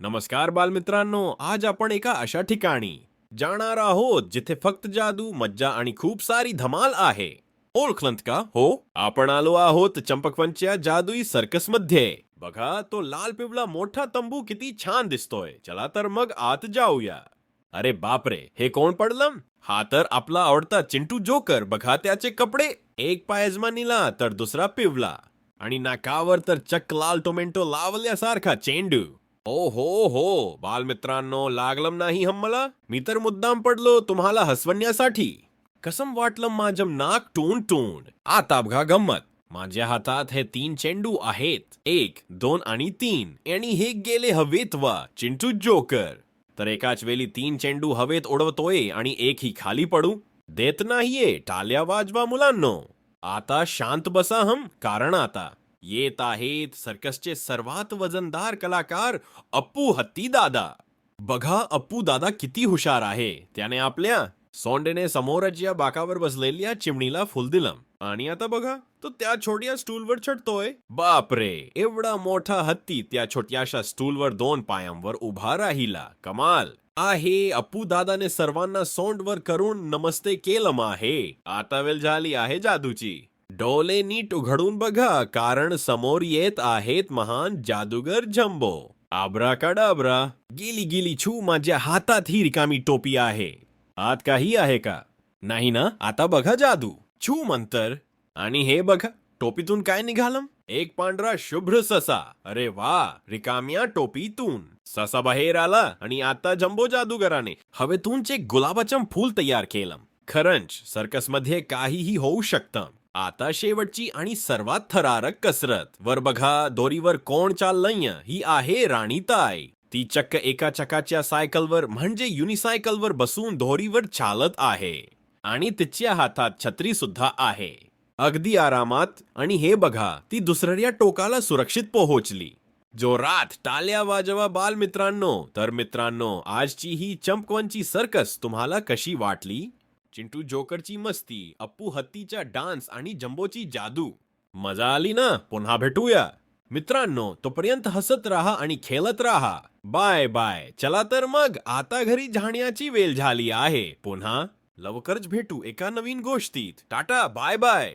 नमस्कार बालमित्रांनो, आज आपण एका अशा ठिकाणी जाणार आहोत जिथे फक्त जादू, मज्जा आणि खूप सारी धमाल आहे. ओळखलंत का? हो, आपण आलो आहोत चंपकवनच्या जादुई सर्कस मध्ये. बघा, तो लाल पिवळा मोठा तंबू किती छान दिसतोय. चला तर मग आत जाऊया. अरे बापरे, हे कोण पडलं? हा तर आपला आवडता चिंटू जोकर. बघा त्याचे कपडे, एक पायजमा निळा तर दुसरा पिवळा आणि नाकावर तर चक्क लाल टोमॅटो लावल्यासारखा चेंडू. ओ हो बालमित्रांनो, लागलं नाही मला. मी तर मुद्दाम पडलो तुम्हाला हसवण्यासाठी. कसम वाटलं माझं नाक टून टून. आता बघा गंमत. माझ्या हातात हे 3 चेंडू आहेत, 1, 2 आणि 3. आणि हे गेले हवेत. वा चिंटू जोकर तर एकाच वेळी 3 चेंडू हवेत उडवतोय आणि एक ही खाली पडू देत नाहीये. टाळ्या वाजवा मुलांनो. आता शांत बसा कारण आता येत आहेत सर्कसचे सर्वात वजनदार कलाकार अप्पू हत्ती दादा. बघा अप्पू दादा किती हुशार आहे. त्याने आपल्या सोंडेने समोरच या बाकावर बसलेल्या चिमणीला फुल दिलं आणि आता बघा तो त्या छोट्या स्टूलवर चढतोय. बापरे, एवढा मोठा हत्ती त्या छोट्याशा स्टूलवर 2 पायांवर उभा राहिला. कमाल आहे. अप्पू दादाने सर्वांना सोंडवर करून नमस्ते केलं आहे. आता वेळ झाली आहे जादूची. डोळे नीट उघडून बघा कारण समोर येत आहेत महान जादूगर जम्बो. आब्राकाडाब्रा. गेली गेली छू. माझ्या हातात ही रिकामी टोपी आहे. आत काही आहे का? नाही ना. आता बघा जादू. छू मंतर. आणि हे बघा टोपीतून काय निघालं? एक पांढरा शुभ्र ससा. अरे वा, रिकाम्या टोपीतून ससा बाहेर आला आणि आता जम्बो जादूगराने हवेतून एक गुलाबाचं फूल तयार केलं. खरंच सर्कसमध्ये काहीही होऊ शकतं. आता शेवटची आणि सर्वात थरारक कसरत. वर बघा, दोरीवर कोण चाललंय? ही आहे राणीताई. ती चक्क एका चकाच्या सायकलवर म्हणजे युनिसायकलवर बसून दोरीवर चालत आहे आणि तिच्या हातात छत्री सुद्धा आहे. अगदी आरामात. आणि हे बघा, ती दुसऱ्या टोकाला सुरक्षित पोहोचली. जोरात टाळ्या वाजवा बालमित्रांनो. तर मित्रांनो, आजची ही चंपकवनची सर्कस तुम्हाला कशी वाटली? चिंटू जोकरची मस्ती, अप्पू हत्तीचा डान्स आणि जम्बोची जादू. मजा आली ना? पुन्हा भेटूया मित्रांनो. तोपर्यंत हसत राहा आणि खेळत राहा. Bye bye. चला तर मग आता घरी जाण्याची वेळ झाली आहे. पुन्हा लवकरच भेटू एका नवीन गोष्टीत. Tata bye bye.